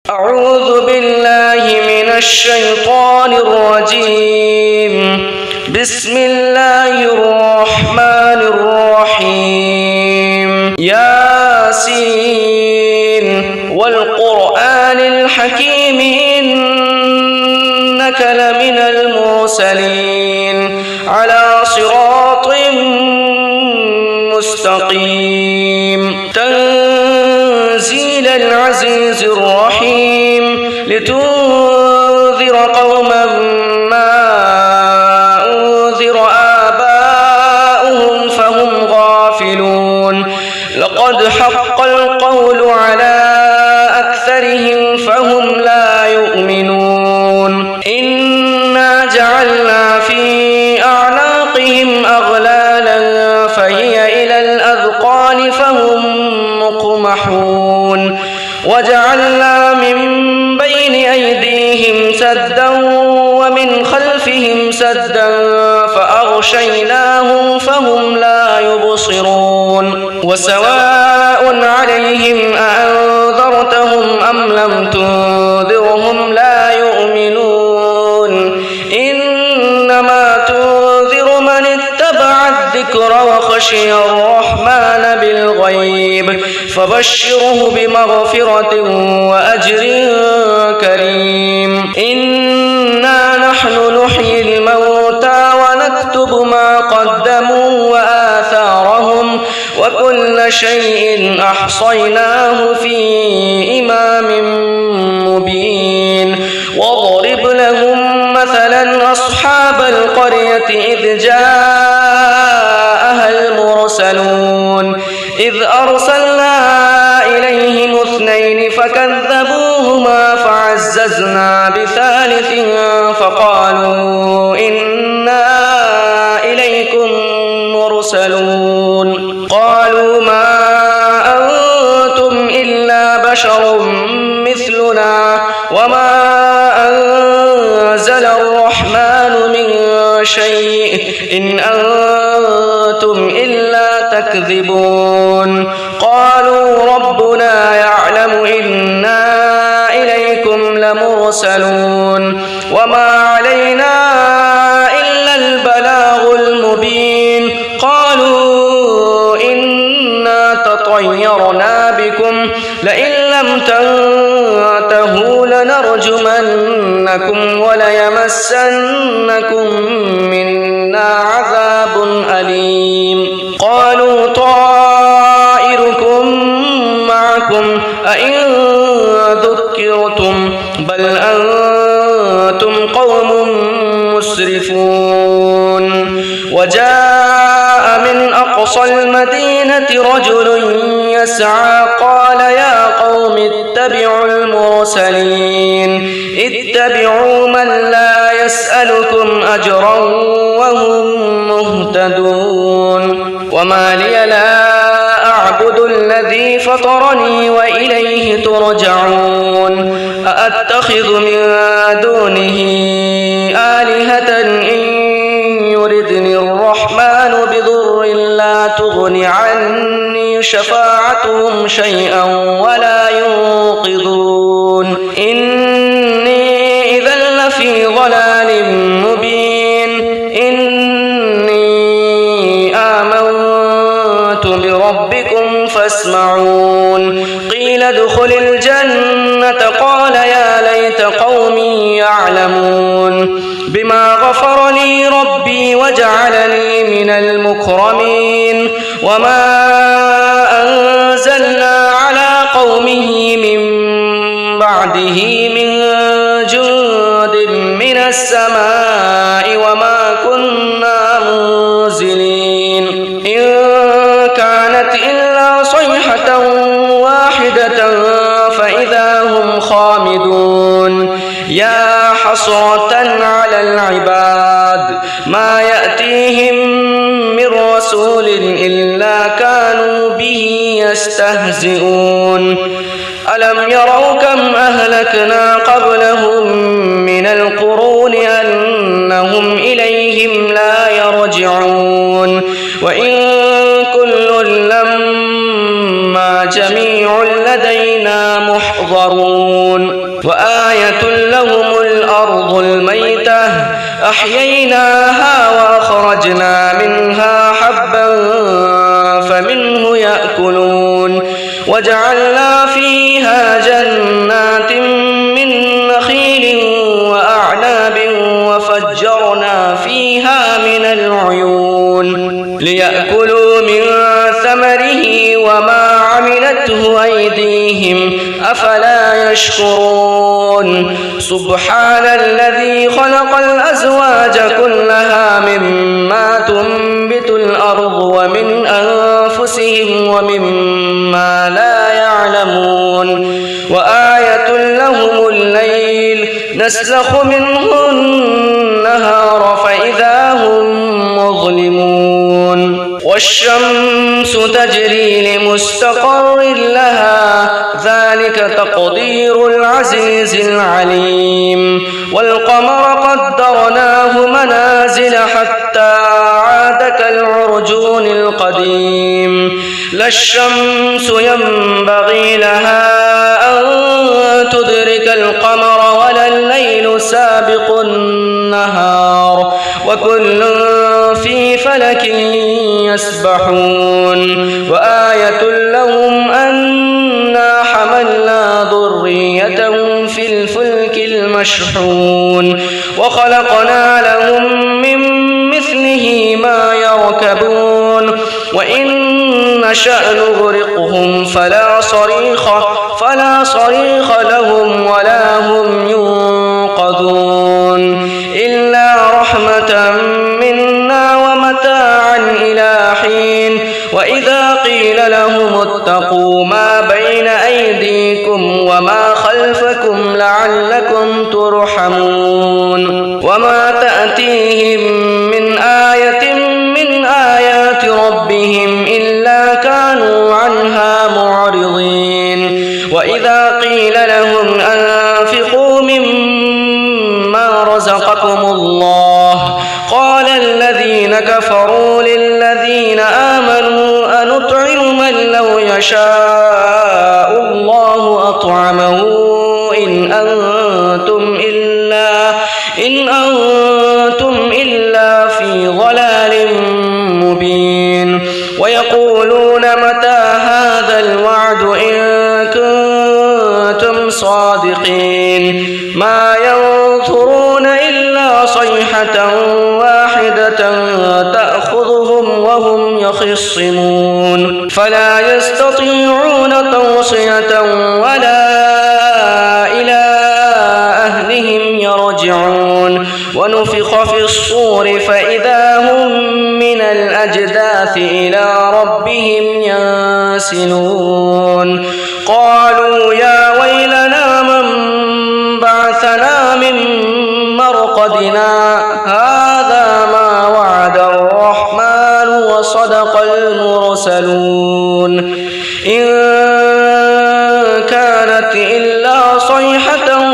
أعوذ بالله من الشيطان الرجيم. بسم الله الرحمن الرحيم. ياسين والقرآن الحكيم إنك لمن المرسلين على صراط مستقيم. تنزيل العزيز الرحيم لتنذر قوما ما أنذر آباؤهم فهم غافلون. لقد حق القول على أكثرهم فهم لا يؤمنون. إنا جعلنا في أعناقهم أغلالا فهي إلى الأذقان فهم مقمحون. وجعلنا من بين أيديهم سدا ومن خلفهم سدا فأغشيناهم فهم لا يبصرون. وسواء عليهم أأنذرتهم أم لم تنذرهم لا يؤمنون. إنما تنذر من اتبع الذكر وخشي الرحمن بالغيب فبشره بمغفرة وأجر كريم. إنا نحن نحيي الموتى ونكتب ما قدموا وآثارهم وكل شيء أحصيناه في إمام مبين. واضرب لهم مثلا أصحاب القرية إذ جاءها المرسلون إذ أرسلنا إليهم اثنين فكذبوهما فعززنا بثالث فقالوا إنا إليكم مرسلون. قالوا ما أنتم إلا بشر مثلنا وما أنزل الرحمن من شيء إن أنتم إلا تكذبون. قالوا ربنا يعلم إنا إليكم لمرسلون وما علينا إلا البلاغ المبين. قالوا إنا تطيرنا بكم لئن لم تنتهوا لنرجمنكم وليمسنكم منا عذاب أليم. قالوا طائركم معكم أئن ذكرتم بل أنتم قوم مسرفون. وجاء من أقصى المدينة رجل يسعى قال يا قوم اتبعوا المرسلين اتبعوا من لا يسألكم أجرا وهم مهتدون. وما لي لا أعبد الذي فطرني وإليه ترجعون. أأتخذ من دونه آلهة إن يردني الرحمن بضر لا تغن عني شفاعتهم شيئا ولا ينقذون. إني إذا لفي ضلال مبين. إني آمنت بربكم فاسمعون. قيل ادخل الجنة قال يا ليت قومي يعلمون بما غفر لي ربي وجعلني من المكرمين. وما أنزلنا على قومه من بعده من جند من السماء وما كنا منزلين. إن كانت إلا صيحة واحدة فإذا هم خامدون. يا حسرة على العباد ما يأتيهم من رسول إلا كانوا به يستهزئون. ألم يروا كم أهلكنا قبلهم من القرون أنهم إليهم لا يرجعون. وإن كل لما جميع لدينا محضرون. وآية لهم الأرض الميتة أحييناها وأخرجنا منها حبا فمنه يأكلون وجعلنا فيها جنات من نخيل وأعناب وفجرنا فيها من العيون ليأكلوا من ثمره وما عملته أيديهم أفلا يشكرون سبحان الذي خلق الأزواج كلها مما تنبت الأرض ومن أنفسهم ومما لا يعلمون وآية لهم الليل نسلخ منه النهار فإذا هم مظلمون والشمس تجري لمستقر لها ذلك تقدير العزيز العليم والقمر قدرناه منازل حتى عاد كالعرجون القديم لا الشمس ينبغي لها أن تدرك القمر ولا الليل سابق النهار وكل في فلك يسبحون وآية لهم أنا حملنا ذريتهم في الفلك المشحون وخلقنا لهم من مثله ما يركبون وإن نشأ نغرقهم فلا صريخ لهم ولا هم ينقذون إلا رحمة منا ومتاعا إلى حين وإذا قيل لهم اتقوا ما بين أيديكم وما خلفكم لعلكم ترحمون وما تأتيهم من آية من آيات ربهم إلا كانوا عنها معرضين وإذا قيل لهم أنفقوا مما رزقكم الله قال الذين كفروا للذين آمنوا أنطعم من لو يشاء الله أطعمه إن أنتم إلا في ضلال مبين ويقولون متى هذا الوعد إن كنتم صادقين ما ينظرون إلا صيحة واحدة تأخذهم وهم يخصمون فلا يستطيعون توصية ولا إلى أهلهم يرجعون ونفخ في الصور فإذا هم من الأجداث إلى ربهم ينسلون قالوا يا ويلنا من بعثنا من مرقدنا هذا ما وعد الرحمن وصدق المرسلون إن كانت إلا صيحة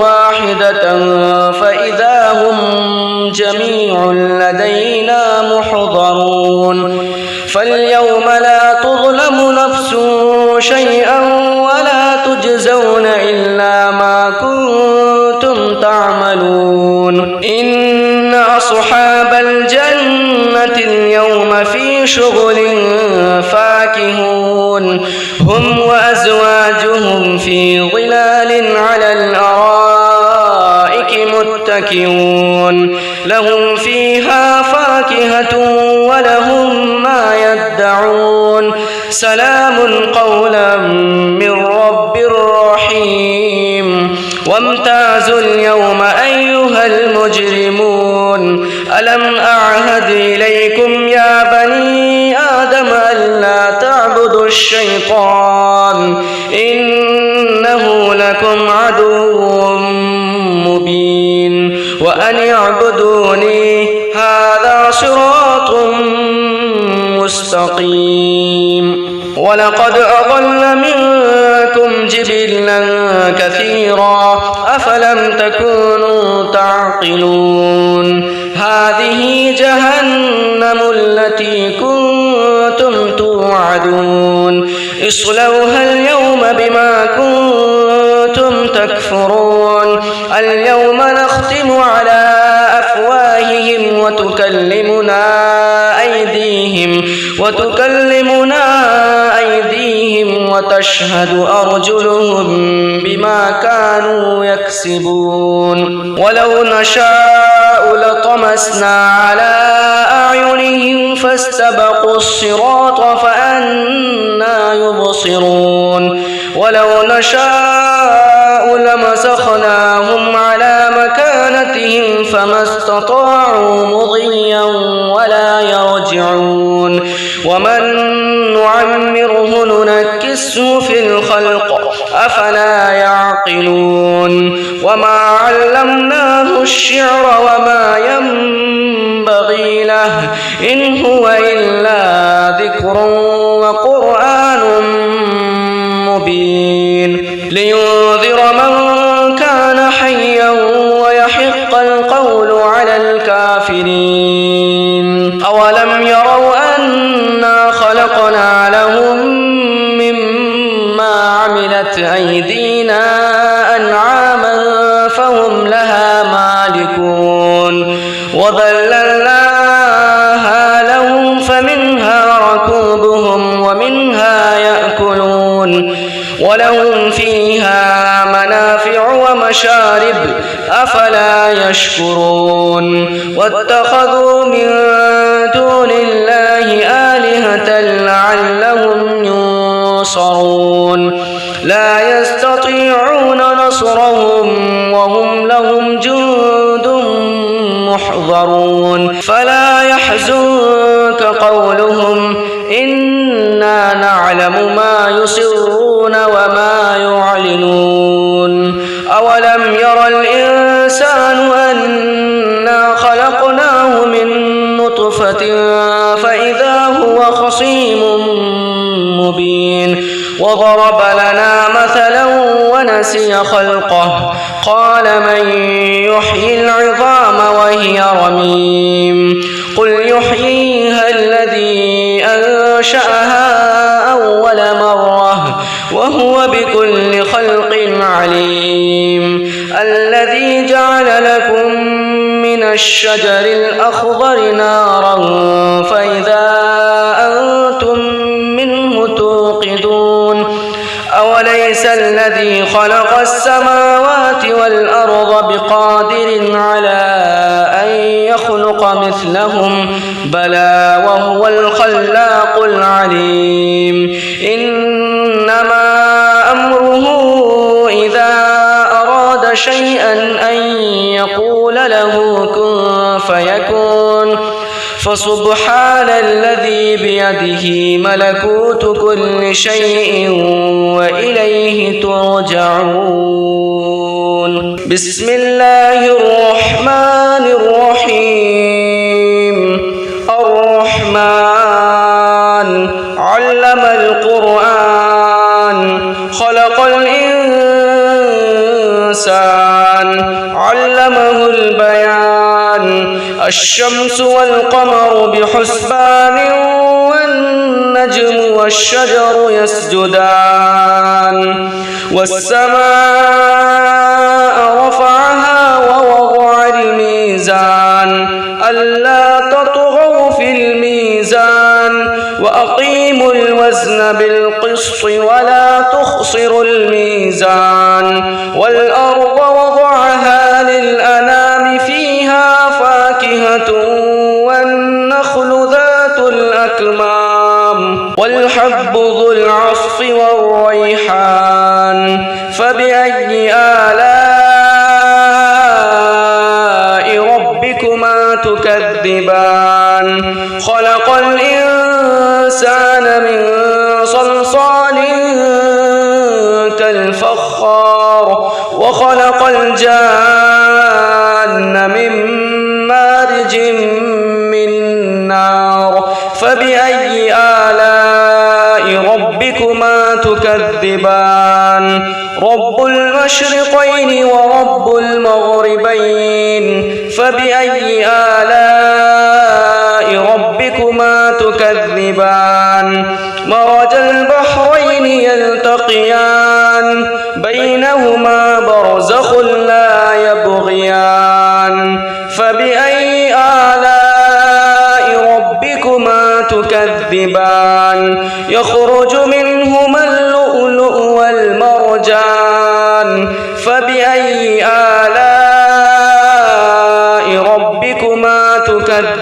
واحدة فإذا هم جميع لدينا محضرون فاليوم لا تظلم نفس شيئا ولا تجزون إلا ما كنتم تعملون إن أصحاب الجنة اليوم في شغل فاكهون هم وأزواجهم في ظلال على الأرائك متكئون لهم فيها فاكهة ولهم ما يدعون سلام قولا من رب رحيم وامتازوا اليوم أيها المجرمون ألم أعهد إليكم يا بني آدم ألا تعبدوا الشيطان إنه لكم عدو مبين وأن اعبدوني هذا صراط مستقيم ولقد أضل منكم جبلا كثيرا أفلم تكونوا تعقلون هذه جهنم التي كنتم توعدون اصلوها اليوم بما كنتم تكفرون اليوم نختم على أفواههم وتكلمنا أيديهم وتشهد أرجلهم بما كانوا يكسبون ولو نشاء لطمسنا على أعينهم فاستبقوا الصراط فأنى يبصرون ولو نشاء لمسخناهم على مكانتهم فما استطاعوا مضيا ولا يرجعون ومن نعمره ننكسه في الخلق أفلا يعقلون وما علمناه الشعر وما ينبغي له إن هو إلا ذكر وقرآن مبين لينذر من كان حيا ويحق القول على الكافرين أولم يروا أنا خلقنا لهم مما عملت أيدينا أنعاما فهم لها مالكون وذللناها لهم فمنها ركوبهم ومنها يأكلون ولهم فيها منافع ومشارب أفلا يشكرون واتخذوا من دون الله آلهة لعلهم ينصرون لا يستطيعون نصرهم وهم لهم جند محضرون فلا يحزنك قولهم إنا نعلم ما يسرون وما يعلنون أولم ير الإنسان أنا خلقناه من نطفة فإذا هو خصيم مبين وضرب لنا مثلا ونسي خلقه قال من يحيي العظام وهي رميم قل يحييها الذي أنشأها أول مرة وهو بكل خلق عليم الذي جعل لكم من الشجر الأخضر نارا فإذا أنتم منه توقدون أوليس الذي خلق السماوات والأرض بقادر على أن يخلق مثلهم بلى وهو الخلاق العليم إنما أمره إذا أراد شيئا أن يقول له كن فيكون فسبحان الذي بيده ملكوت كل شيء وإليه ترجعون بسم الله الرحمن الرحيم الرحمن علم القرآن خلق الإنسان علمه البيان الشمس والقمر بحسبان والنجم والشجر يسجدان والسماء رفعها ووضع الميزان ألا تطغوا في الميزان وأقيموا الوزن بالقسط ولا تخسروا الميزان والأرض وضعها للأنام فيها فاكهة والنخل ذات الأكمام والحب ذو العصف والريحان فبأي آلاء ربكما تكذبان خلق الإنسان من صلصال كالفخار وخلق الجان من مارج من نار فبأي آلاء ربكما تكذبان رب المشرقين ورب المغربين فبأي آلاء ربكما تكذبان مرج البحرين يلتقيان بينهما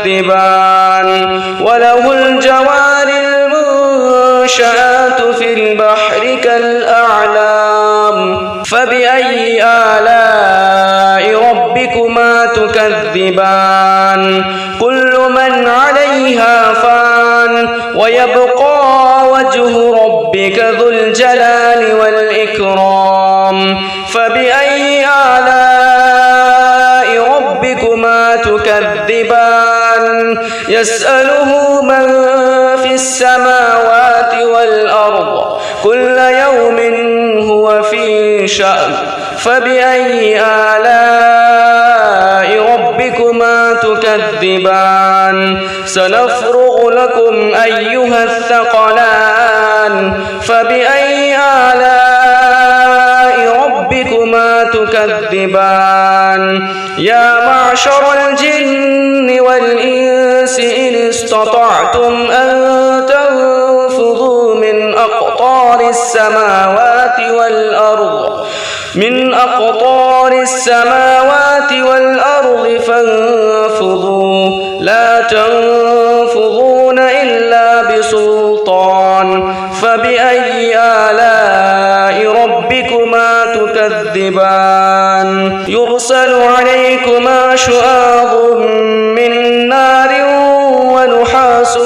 تكذبان وله الجوار المنشآت في البحر كالأعلام فبأي آلاء ربكما تكذبان كل من عليها فان ويبقى وجه ربك ذو الجلال والإكرام فبأي آلاء ربكما تكذبان يسأله من في السماوات والأرض كل يوم هو في شأن فبأي آلاء ربكما تكذبان سنفرغ لكم أيها الثقلان فبأي آلاء ربكما تكذبان يا معشر الجن والإنس إن استطعتم أن تنفذوا من أقطار السماوات والأرض فانفذوا لا تنفذون إلا بسلطان فبأي آلاء ربكما تكذبان يرسل عليكما شواظ من نار ونحاس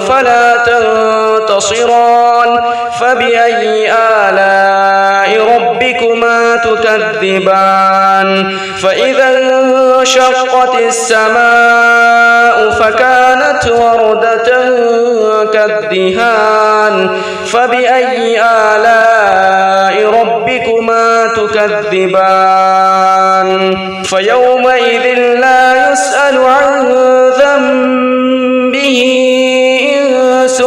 فلا تنتصران فبأي آلاء ربكما تكذبان فإذا انشقت السماء فكانت وردة كالدهان فبأي آلاء ربكما تكذبان فيومئذ لا يسأل عن ذنبه إنس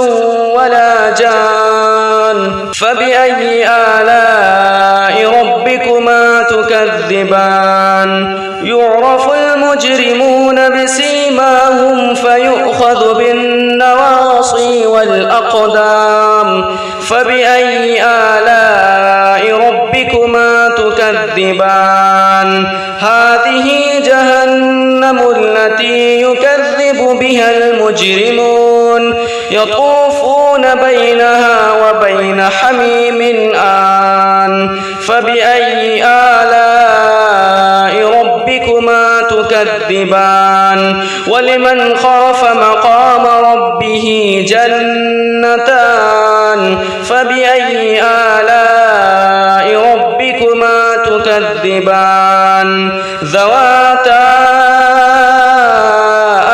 ولا جان فبأي آلاء ربكما تكذبان يعرف المجرمون بسيماهم فيؤخذ بالنواصي والأقدام فبأي آلاء ربكما تكذبان هذه جهنم التي يكذب بها المجرمون يطوفون بينها وبين حميم آن فبأي آلاء ربكما تكذبان ولمن خاف مقام ربه جنتان فبأي آلاء ربكما تكذبان ذواتا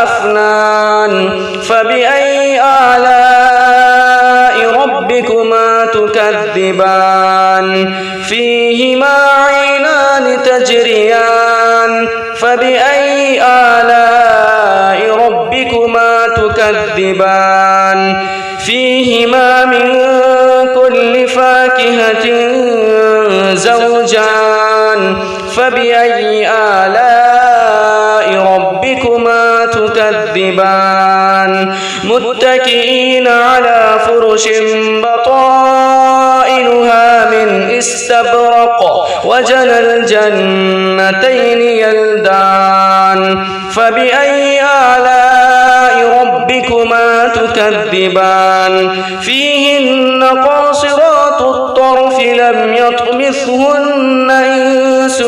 أفنان فبأي آلاء ربكما تكذبان فيهما عينان تجريان فبأي آلاء ربكما تكذبان فيهما من كل فاكهة زوجان فبأي آلاء ربكما تكذبان متكئين على فرش بطائنها من استبرق وجنى الجنتين يلدان فبأي آلاء ربكما تكذبان فيهن قاصرات الطرف لم يطمثهن إنس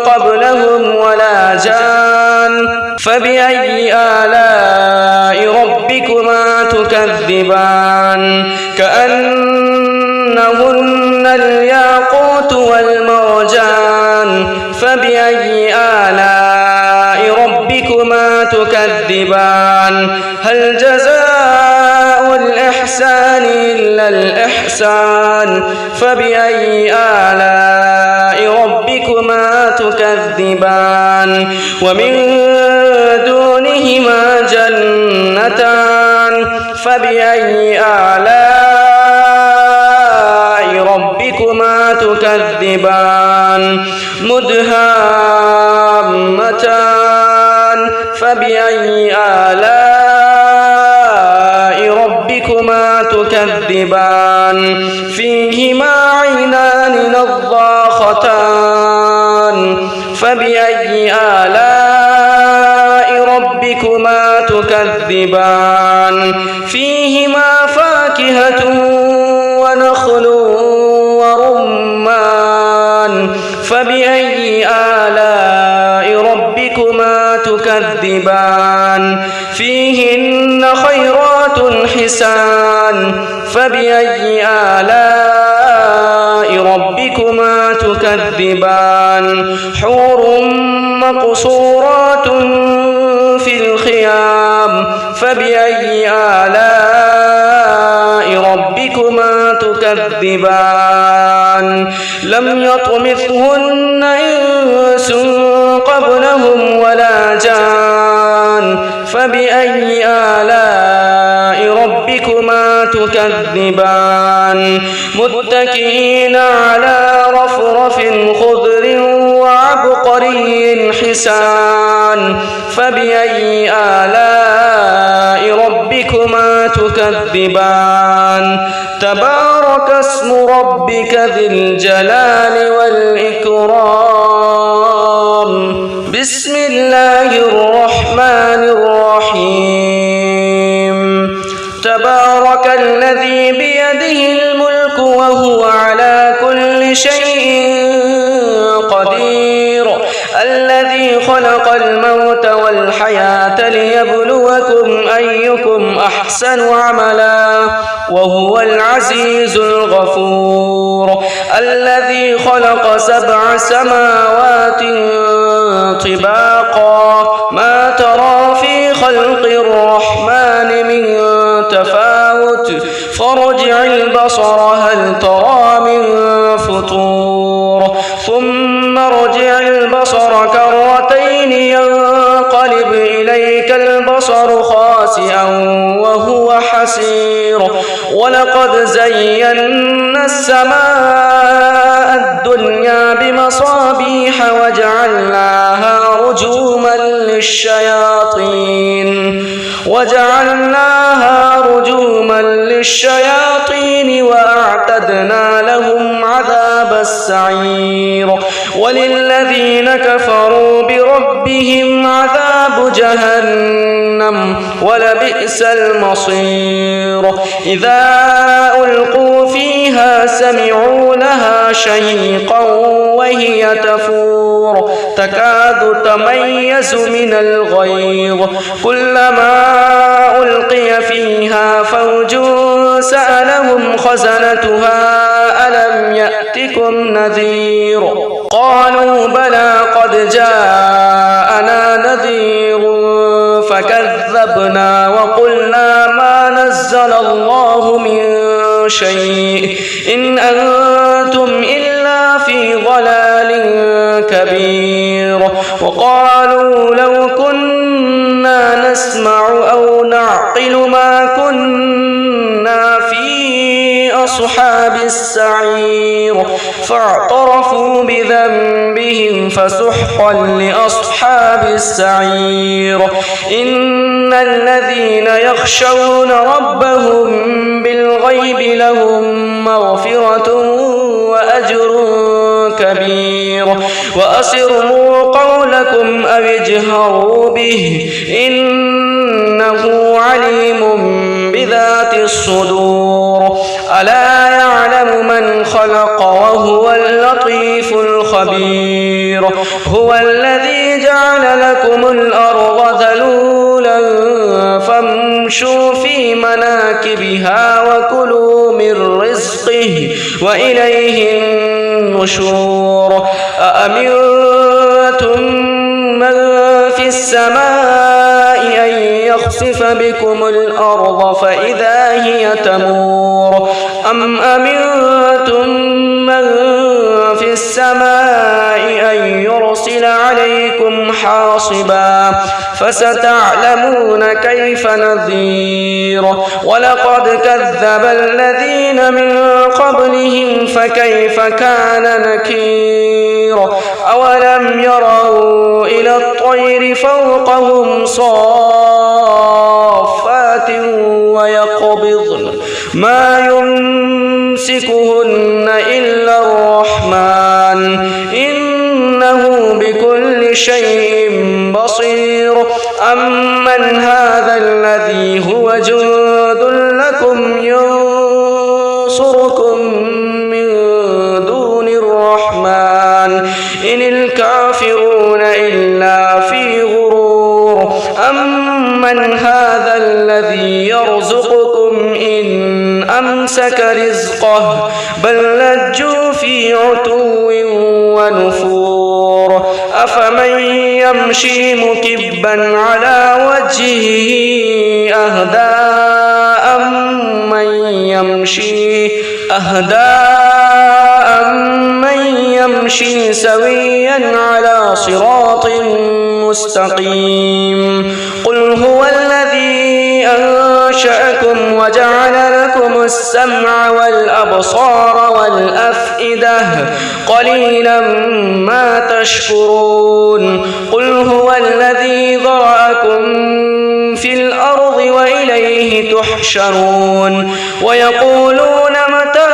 قبلهم ولا جان فبأي آلاء ربكما تكذبان كأنهن الياقوت والمرجان فبأي آلاء ربكما تكذبان هل جزاء الإحسان إلا الإحسان فبأي آلاء ربكما تكذبان ومن دونهما جنتان فبأي آلاء ربكما تكذبان مدهامتان فبأي آلاء ربكما تكذبان فيهما عينان نضاختان فبأي آلاء ربكما تكذبان فيهما فاكهة ونخل ورمان فبأي آلاء ربكما تكذبان فيهن خيرات حسان فبأي آلاء ربكما تكذبان حور مقصورات في الخيام فبأي آلاء ربكما تكذبان لم يطمثهن إنس قبلهم ولا جان فبأي آلاء ربكما تكذبان متكئين على رفرف خضر وعبقري حسان فبأي آلاء ربكما تكذبان تبارك اسم ربك ذي الجلال والإكرام بسم الله الرحمن الرحيم تبارك الذي بيده الملك وهو على كل شيء قدير الذي خلق الموت والحياة ليبلوكم أيكم أحسن عملا وهو العزيز الغفور الذي خلق 7 سماوات طباقا ما ترى في خلق الرحمن من تفاوت فارجع البصر هل ترى من فطور ثم ارجع البصر كرتين ينقلب إليك البصر خاسئا وهو حسير ولقد زينا السماء الدنيا بمصابيح وجعلناها رجوما للشياطين وأعتدنا لهم عذاب السعير وللذين كفروا بربهم عذاب جهنم ولبئس المصير إذا ألقوا فيها سمعوا لها شهيقا وهي تفور تكاد تميز من الغيظ كلما ألقي فيها فوج سألهم خزنتها ألم يأتكم نذير قالوا بلى قد جاءنا نذير فكذبنا وقلنا ما نزل الله من شيء إن أنتم إلا في ضلال كبير وقالوا لو كنا نسمع أو نعقل ما كنا في أصحاب السعير فاعترفوا بذنبهم فسحقا لأصحاب السعير إن الذين يخشون ربهم بالغيب لهم مغفرة وأجر كبير وأسروا قولكم أو اجهروا به إنه عليم بذات الصدور ألا يعلم من خلق وهو اللطيف الخبير هو الذي جعل لكم الأرض ذلولا فامشوا في مناكبها وكلوا من رزقه وإليه النشور أأمنتم من في السماء أن يخسف بكم الأرض فإذا هي تمور أم أمنتم من في السماء أن يرسل عليكم حاصبا فستعلمون كيف نذير ولقد كذب الذين من قبلهم فكيف كان نكير أولم يروا إلى الطير فوقهم صافات ويقبضن ما يمسكهن إلا الرحمن بكل شيء بصير أمن هذا الذي هو جند لكم ينصركم من دون الرحمن إن الكافرون إلا في غرور أمن هذا الذي يرزقكم إن أمسك رزقه بل لجوا في عتو ونفور أفمن يمشي مكبا على وجهه أهدى أمن يمشي سويا على صراط مستقيم قل هو الذي أنشأكم وجعل لكم السمع والأبصار والأفئدة قليلا ما تشكرون قل هو الذي ذرأكم في الأرض وإليه تحشرون ويقولون متى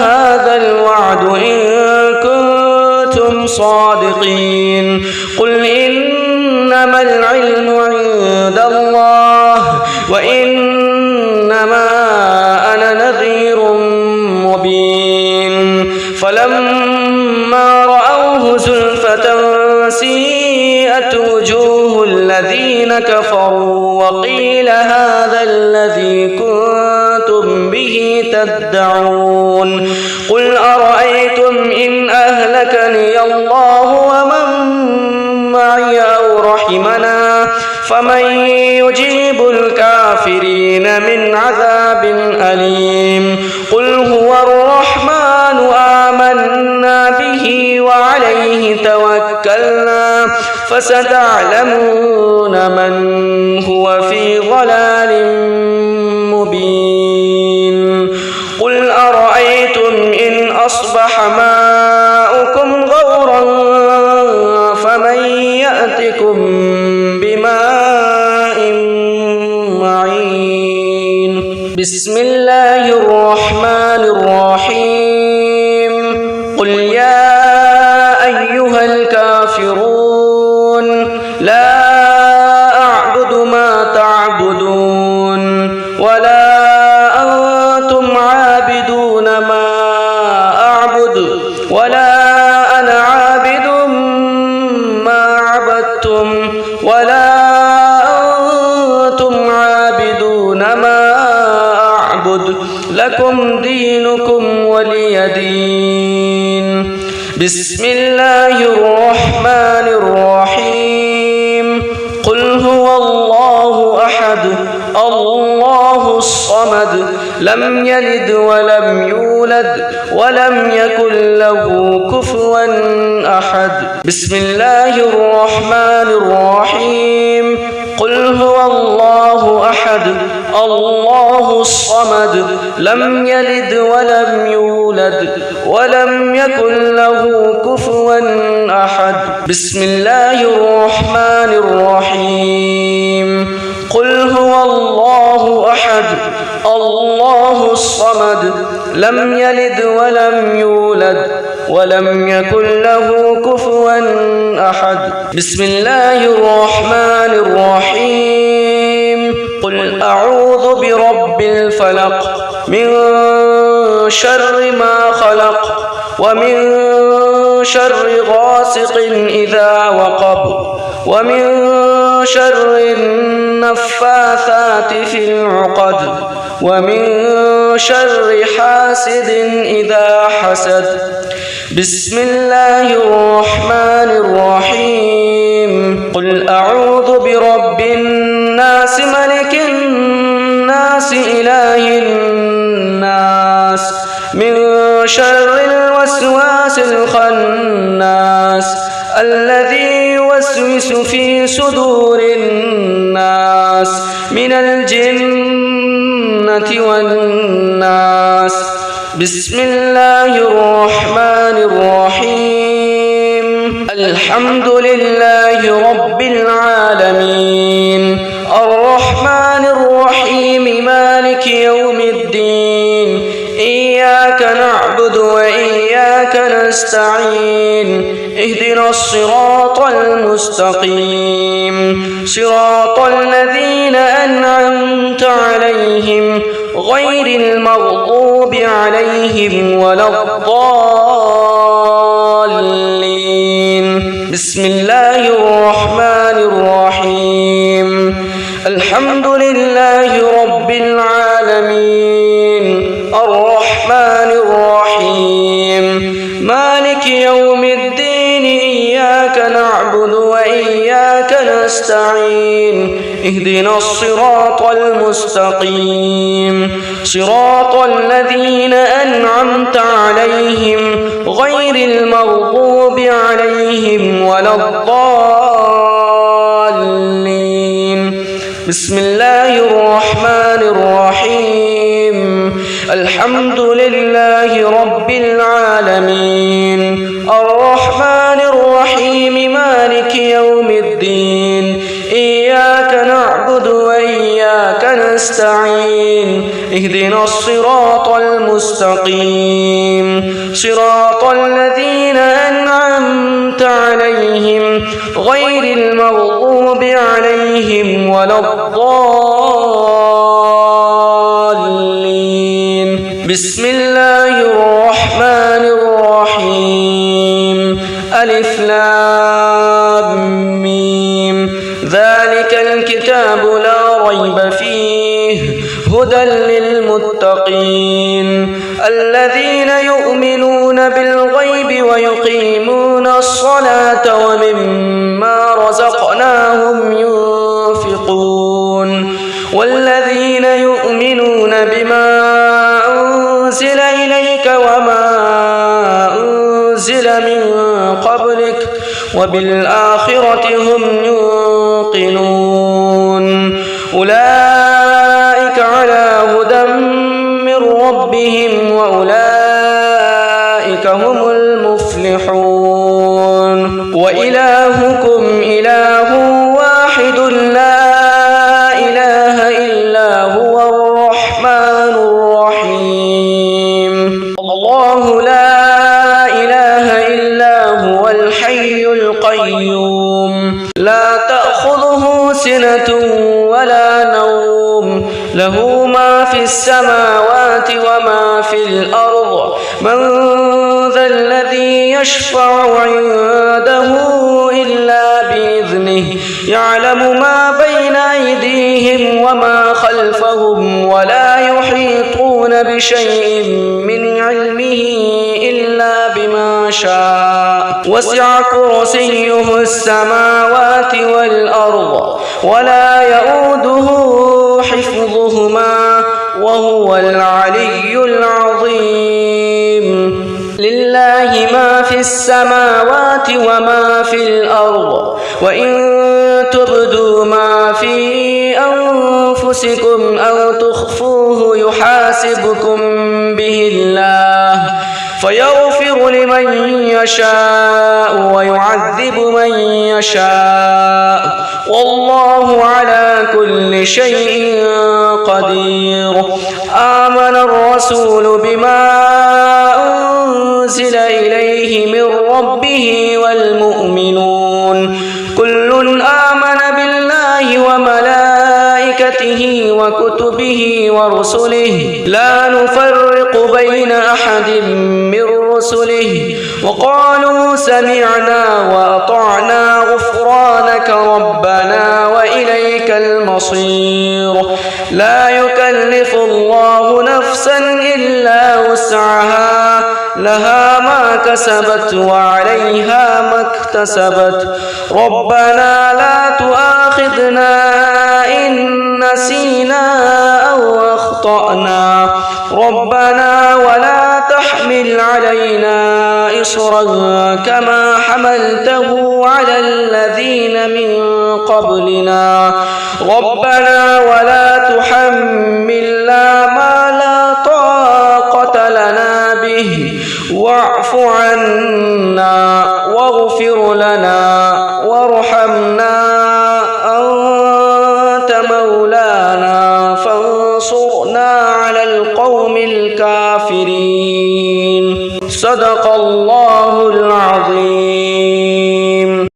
هذا الوعد إن كنتم صادقين قل إنما العلم عند الله وإنما أنا نذير مبين فلما رأوه زلفة سيئت وجوه الذين كفروا وقيل هذا الذي كنتم به تدعون قل أرأيتم إن أهلكني الله ومن معي أو رحمنا فمن يجيب الكافرين من عذاب أليم قل هو الرحمن آمنا به وعليه توكلنا فستعلمون من هو في ضلال مبين قل أرأيتم إن أصبح ماؤكم غورا فمن يأتكم بماء معين بسم الله الرحمن الرحيم قل يا أيها الكافرون لا أعبد ما تعبدون ولا أنتم عابدون ما أعبد ولا أنا عابد ما عبدتم ولا أنتم عابدون ما أعبد لكم دينكم ولي دين بسم الله الرحمن الرحيم قل هو الله أحد الله الصمد لم يلد ولم يولد ولم يكن له كفوا أحد بسم الله الرحمن الرحيم قل هو الله أحد الله الصمد لم يلد ولم يولد ولم يكن له كفوا أحد بسم الله الرحمن الرحيم قل هو الله أحد الله الصمد لم يلد ولم يولد ولم يكن له كفوا أحد بسم الله الرحمن الرحيم قل أعوذ برب الفلق من شر ما خلق ومن شر غاسق إذا وقب ومن شر النفاثات في العقد ومن شر حاسد إذا حسد بسم الله الرحمن الرحيم قل أعوذ برب الناس ملك الناس إله الناس من شر الوسواس الخناس الذي يوسوس في صدور الناس من الجنة والناس بسم الله الرحمن الرحيم الحمد لله رب العالمين الرحمن الرحيم مالك يوم الدين إياك نعبد وإياك نستعين اهدنا الصراط المستقيم صراط الذين أنعمت عليهم غير المغضوب عليهم ولا الضالين. بسم الله الرحمن الرحيم. الحمد لله رب العالمين الرحمن الرحيم مالك يوم الدين إياك نعبد وإياك نستعين اهدنا الصراط المستقيم صراط الذين أنعمت عليهم غير المغضوب عليهم ولا الضالين. بسم الله الرحمن الرحيم. الحمد لله رب العالمين الرحمن الرحيم مالك يوم الدين إياك نعبد وإياك نستعين اهدنا الصراط المستقيم صراط الذين أنعمت عليهم غير المغضوب عليهم ولا الضالين. بسم الله الرحمن الرحيم. ألف لام ميم. ذلك الكتاب لا ريب فيه هدى للمتقين الذين يؤمنون بالغيب ويقيمون الصلاة ومما رزقناهم ينفقون والذين يؤمنون بما أنزل إليك وما أنزل من قبلك وبالآخرة هم يوقنون أولئك على هدى من ربهم وأولئك هم المفلحون. وإلهكم إله واحد لا إله إلا هو الرحمن الرحيم. الله لا إله إلا هو الحي القيوم لا تأخذه سنة ولا نوم له ما في السماوات وما في الأرض من ذا الذي يشفع عنده إلا بإذنه يعلم ما بين أيديهم وما خلفهم ولا يحيطون بشيء من علمه إلا بما شاء وسع كرسيه السماوات والأرض ولا يؤوده حفظهما وهو العلي العظيم. لله ما في السماوات وما في الأرض وإن تبدوا ما في أنفسكم أو تخفوه يحاسبكم به الله فيغفر لمن يشاء ويعذب من يشاء والله على كل شيء قدير. آمن الرسول بما أنزل إليه من ربه والمؤمنون كل آمن بالله وملائكته وكتبه ورسله لا نفرق بين أحد من رسله وقالوا سمعنا وأطعنا غفرانك ربنا وإليك المصير. لا يكلف الله نفسا إلا وسعها لها ما كسبت وعليها ما اكتسبت ربنا لا تؤاخذنا إن نسينا أو أخطأنا ربنا ولا تحمل علينا إصرا كما حملته على الذين من قبلنا ربنا ولا تحملنا ما لا طاقة لنا به واعف عنا واغفر لنا وارحمنا أنت مولانا فانصرنا فانصرنا على القوم الكافرين صدق الله العظيم